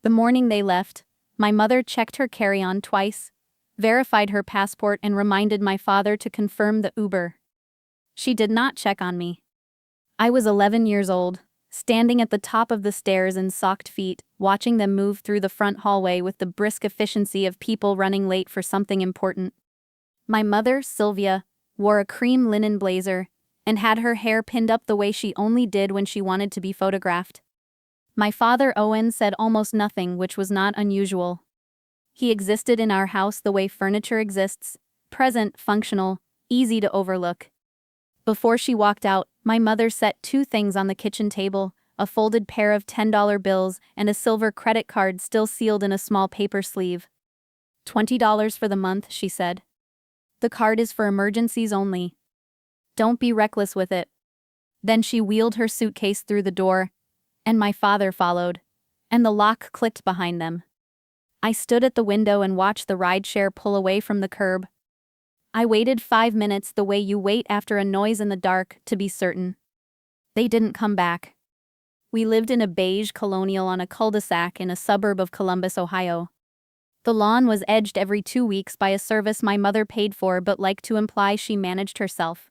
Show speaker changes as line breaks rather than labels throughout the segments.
The morning they left, my mother checked her carry-on twice, verified her passport, and reminded my father to confirm the Uber. She did not check on me. I was 11 years old, standing at the top of the stairs in socked feet, watching them move through the front hallway with the brisk efficiency of people running late for something important. My mother, Sylvia, wore a cream linen blazer and had her hair pinned up the way she only did when she wanted to be photographed. My father, Owen, said almost nothing, which was not unusual. He existed in our house the way furniture exists, present, functional, easy to overlook. Before she walked out, my mother set two things on the kitchen table: a folded pair of $10 bills and a silver credit card still sealed in a small paper sleeve. $20 for the month, she said. The card is for emergencies only. Don't be reckless with it. Then she wheeled her suitcase through the door, and my father followed, and the lock clicked behind them. I stood at the window and watched the rideshare pull away from the curb. I waited 5 minutes, the way you wait after a noise in the dark, to be certain. They didn't come back. We lived in a beige colonial on a cul-de-sac in a suburb of Columbus, Ohio. The lawn was edged every 2 weeks by a service my mother paid for but liked to imply she managed herself.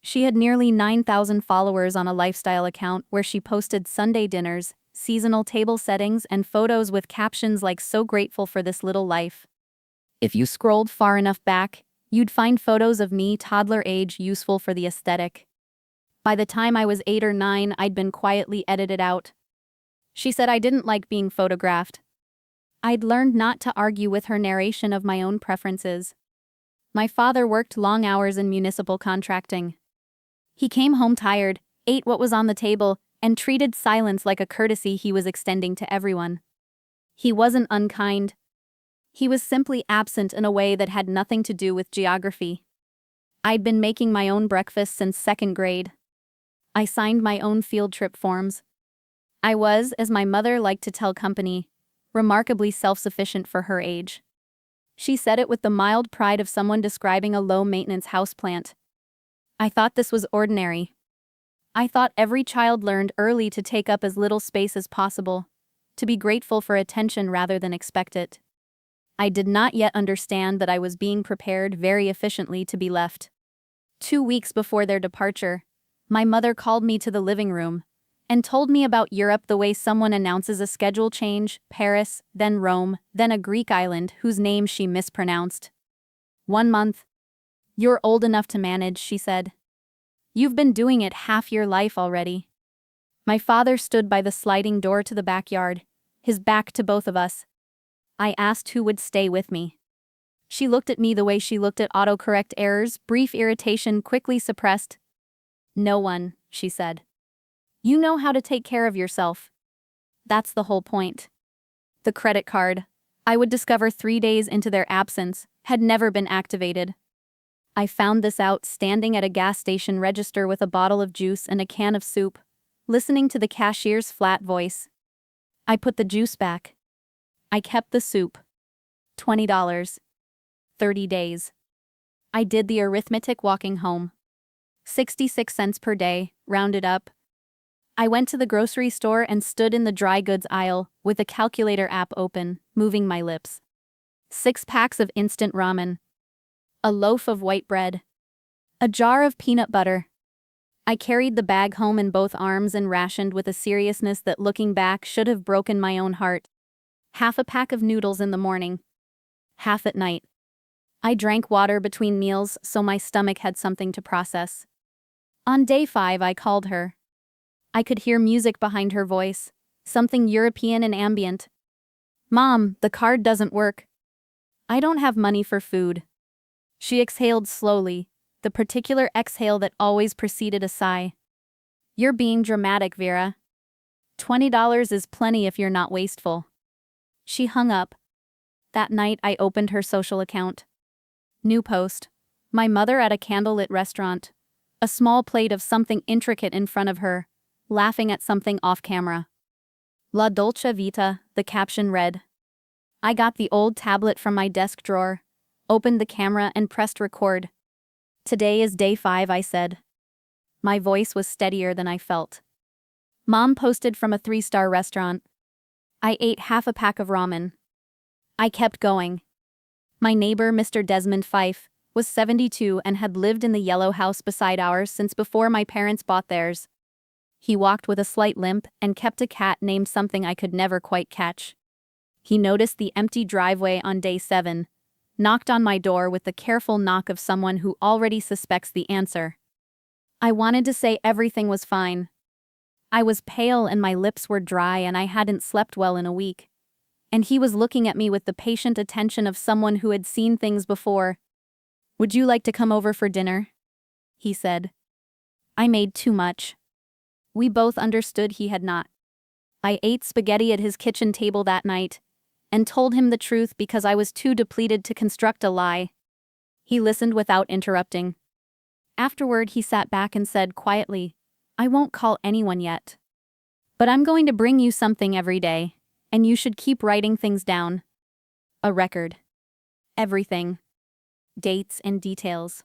She had nearly 9,000 followers on a lifestyle account where she posted Sunday dinners, seasonal table settings, and photos with captions like "so grateful for this little life." If you scrolled far enough back, you'd find photos of me toddler age useful for the aesthetic. By the time I was 8 or 9, I'd been quietly edited out. She said I didn't like being photographed. I'd learned not to argue with her narration of my own preferences. My father worked long hours in municipal contracting. He came home tired, ate what was on the table, and treated silence like a courtesy he was extending to everyone. He wasn't unkind. He was simply absent in a way that had nothing to do with geography. I'd been making my own breakfast since 2nd grade. I signed my own field trip forms. I was, as my mother liked to tell company, remarkably self-sufficient for her age. She said it with the mild pride of someone describing a low-maintenance houseplant. I thought this was ordinary. I thought every child learned early to take up as little space as possible, to be grateful for attention rather than expect it. I did not yet understand that I was being prepared very efficiently to be left. 2 weeks before their departure, my mother called me to the living room and told me about Europe the way someone announces a schedule change: Paris, then Rome, then a Greek island whose name she mispronounced. 1 month. You're old enough to manage, she said. You've been doing it half your life already. My father stood by the sliding door to the backyard, his back to both of us. I asked who would stay with me. She looked at me the way she looked at autocorrect errors, brief irritation quickly suppressed. No one, she said. You know how to take care of yourself. That's the whole point. The credit card, I would discover 3 days into their absence, had never been activated. I found this out standing at a gas station register with a bottle of juice and a can of soup, listening to the cashier's flat voice. I put the juice back. I kept the soup. $20. 30 days. I did the arithmetic walking home. 66 cents per day, rounded up. I went to the grocery store and stood in the dry goods aisle with the calculator app open, moving my lips. 6 packs of instant ramen. A loaf of white bread. A jar of peanut butter. I carried the bag home in both arms and rationed with a seriousness that, looking back, should have broken my own heart. Half a pack of noodles in the morning. Half at night. I drank water between meals so my stomach had something to process. On day 5, I called her. I could hear music behind her voice, something European and ambient. Mom, the card doesn't work. I don't have money for food. She exhaled slowly, the particular exhale that always preceded a sigh. You're being dramatic, Vera. $20 is plenty if you're not wasteful. She hung up. That night I opened her social account. New post. My mother at a candlelit restaurant. A small plate of something intricate in front of her, laughing at something off camera. La Dolce Vita, the caption read. I got the old tablet from my desk drawer, opened the camera and pressed record. Today is day 5, I said. My voice was steadier than I felt. Mom posted from a 3-star restaurant. I ate half a pack of ramen. I kept going. My neighbor, Mr. Desmond Fife, was 72 and had lived in the yellow house beside ours since before my parents bought theirs. He walked with a slight limp and kept a cat named something I could never quite catch. He noticed the empty driveway on day 7, knocked on my door with the careful knock of someone who already suspects the answer. I wanted to say everything was fine. I was pale and my lips were dry and I hadn't slept well in a week. And he was looking at me with the patient attention of someone who had seen things before. "Would you like to come over for dinner?" he said. I made too much. We both understood he had not. I ate spaghetti at his kitchen table that night, and told him the truth because I was too depleted to construct a lie. He listened without interrupting. Afterward, he sat back and said quietly, "I won't call anyone yet. But I'm going to bring you something every day, and you should keep writing things down. A record. Everything. Dates and details."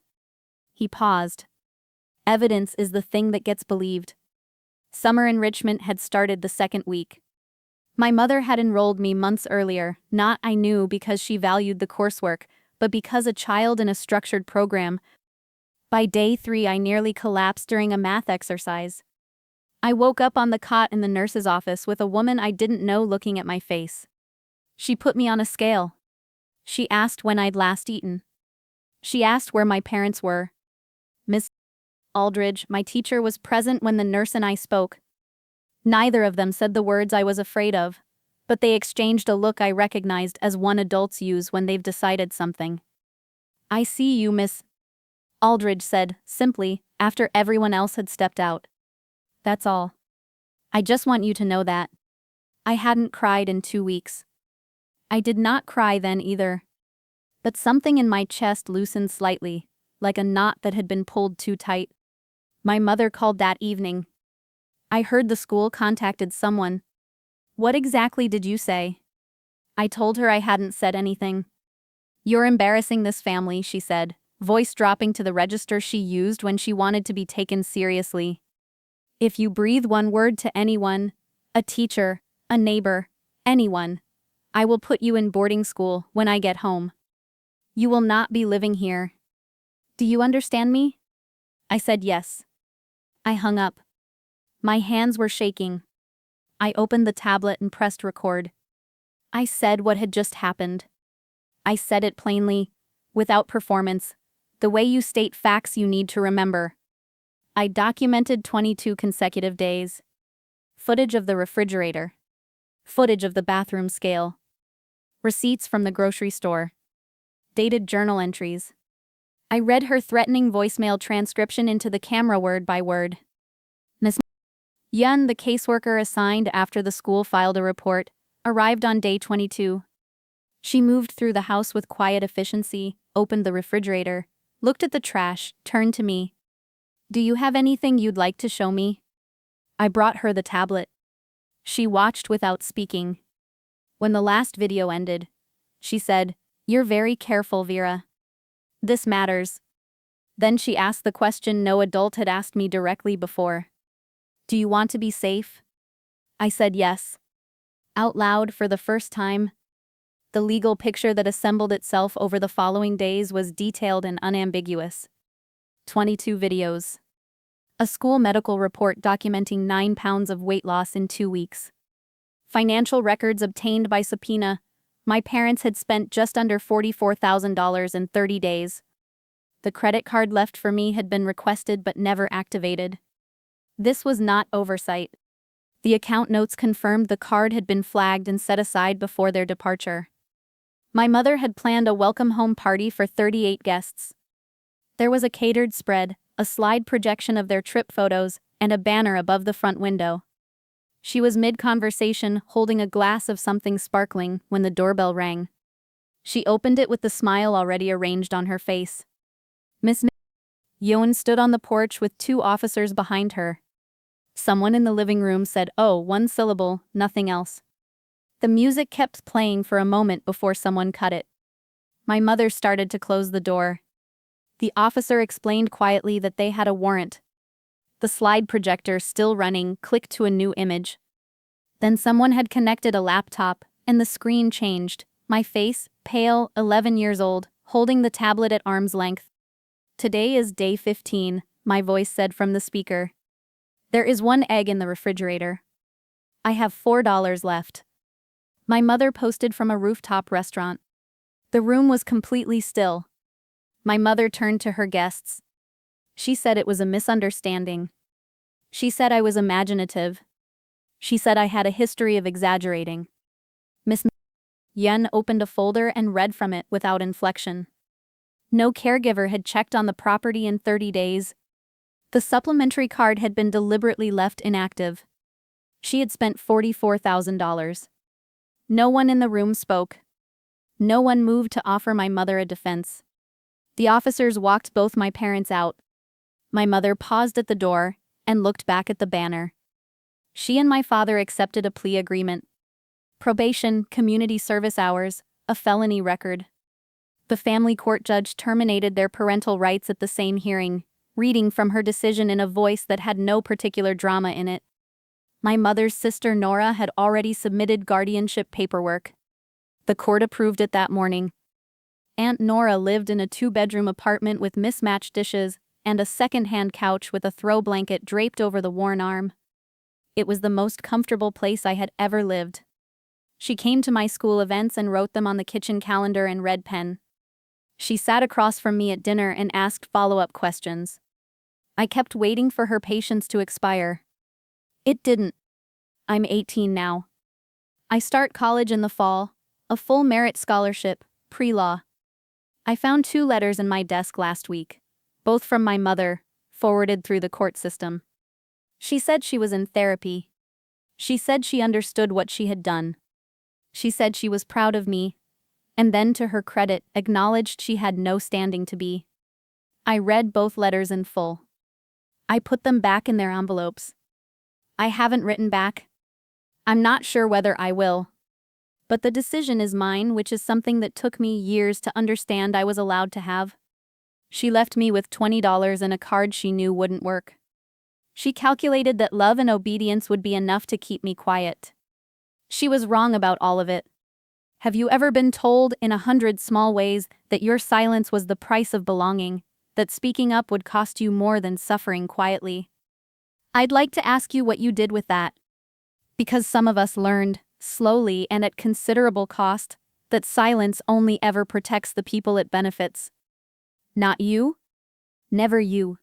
He paused. Evidence is the thing that gets believed. Summer enrichment had started the second week. My mother had enrolled me months earlier, not, I knew, because she valued the coursework, but because a child in a structured program. By day 3, I nearly collapsed during a math exercise. I woke up on the cot in the nurse's office with a woman I didn't know looking at my face. She put me on a scale. She asked when I'd last eaten. She asked where my parents were. Miss Aldridge, my teacher, was present when the nurse and I spoke. Neither of them said the words I was afraid of, but they exchanged a look I recognized as one adults use when they've decided something. "I see you, Miss," Aldridge said, simply, after everyone else had stepped out. "That's all. I just want you to know that." I hadn't cried in 2 weeks. I did not cry then either. But something in my chest loosened slightly, like a knot that had been pulled too tight. My mother called that evening. I heard the school contacted someone. "What exactly did you say?" I told her I hadn't said anything. "You're embarrassing this family," she said, voice dropping to the register she used when she wanted to be taken seriously. "If you breathe one word to anyone, a teacher, a neighbor, anyone, I will put you in boarding school when I get home. You will not be living here. Do you understand me?" I said yes. I hung up. My hands were shaking. I opened the tablet and pressed record. I said what had just happened. I said it plainly, without performance, the way you state facts you need to remember. I documented 22 consecutive days. Footage of the refrigerator. Footage of the bathroom scale. Receipts from the grocery store. Dated journal entries. I read her threatening voicemail transcription into the camera word by word. Miss Yun, the caseworker assigned after the school filed a report, arrived on day 22. She moved through the house with quiet efficiency, opened the refrigerator, looked at the trash, turned to me. "Do you have anything you'd like to show me?" I brought her the tablet. She watched without speaking. When the last video ended, she said, "You're very careful, Vera. This matters." Then she asked the question no adult had asked me directly before. "Do you want to be safe?" I said yes. Out loud for the first time. The legal picture that assembled itself over the following days was detailed and unambiguous. 22 videos. A school medical report documenting 9 pounds of weight loss in 2 weeks. Financial records obtained by subpoena. My parents had spent just under $44,000 in 30 days. The credit card left for me had been requested but never activated. This was not oversight. The account notes confirmed the card had been flagged and set aside before their departure. My mother had planned a welcome home party for 38 guests. There was a catered spread, a slide projection of their trip photos, and a banner above the front window. She was mid-conversation, holding a glass of something sparkling, when the doorbell rang. She opened it with the smile already arranged on her face. Miss Yoon stood on the porch with 2 officers behind her. Someone in the living room said, "Oh, 1 syllable, nothing else." The music kept playing for a moment before someone cut it. My mother started to close the door. The officer explained quietly that they had a warrant. The slide projector, still running, clicked to a new image. Then someone had connected a laptop, and the screen changed. My face, pale, 11 years old, holding the tablet at arm's length. "Today is day 15, my voice said from the speaker. "There is one egg in the refrigerator. I have $4 left." My mother posted from a rooftop restaurant. The room was completely still. My mother turned to her guests. She said it was a misunderstanding. She said I was imaginative. She said I had a history of exaggerating. Miss Yen opened a folder and read from it without inflection. No caregiver had checked on the property in 30 days. The supplementary card had been deliberately left inactive. She had spent $44,000. No one in the room spoke. No one moved to offer my mother a defense. The officers walked both my parents out. My mother paused at the door and looked back at the banner. She and my father accepted a plea agreement. Probation, community service hours, a felony record. The family court judge terminated their parental rights at the same hearing, reading from her decision in a voice that had no particular drama in it. My mother's sister Nora had already submitted guardianship paperwork. The court approved it that morning. Aunt Nora lived in a 2-bedroom apartment with mismatched dishes and a second-hand couch with a throw blanket draped over the worn arm. It was the most comfortable place I had ever lived. She came to my school events and wrote them on the kitchen calendar in red pen. She sat across from me at dinner and asked follow-up questions. I kept waiting for her patience to expire. It didn't. I'm 18 now. I start college in the fall, a full merit scholarship, pre-law. I found 2 letters in my desk last week, both from my mother, forwarded through the court system. She said she was in therapy. She said she understood what she had done. She said she was proud of me, and then to her credit, acknowledged she had no standing to be. I read both letters in full. I put them back in their envelopes. I haven't written back. I'm not sure whether I will. But the decision is mine, which is something that took me years to understand I was allowed to have. She left me with $20 and a card she knew wouldn't work. She calculated that love and obedience would be enough to keep me quiet. She was wrong about all of it. Have you ever been told in 100 small ways that your silence was the price of belonging, that speaking up would cost you more than suffering quietly? I'd like to ask you what you did with that. Because some of us learned, slowly and at considerable cost, that silence only ever protects the people it benefits. Not you. Never you.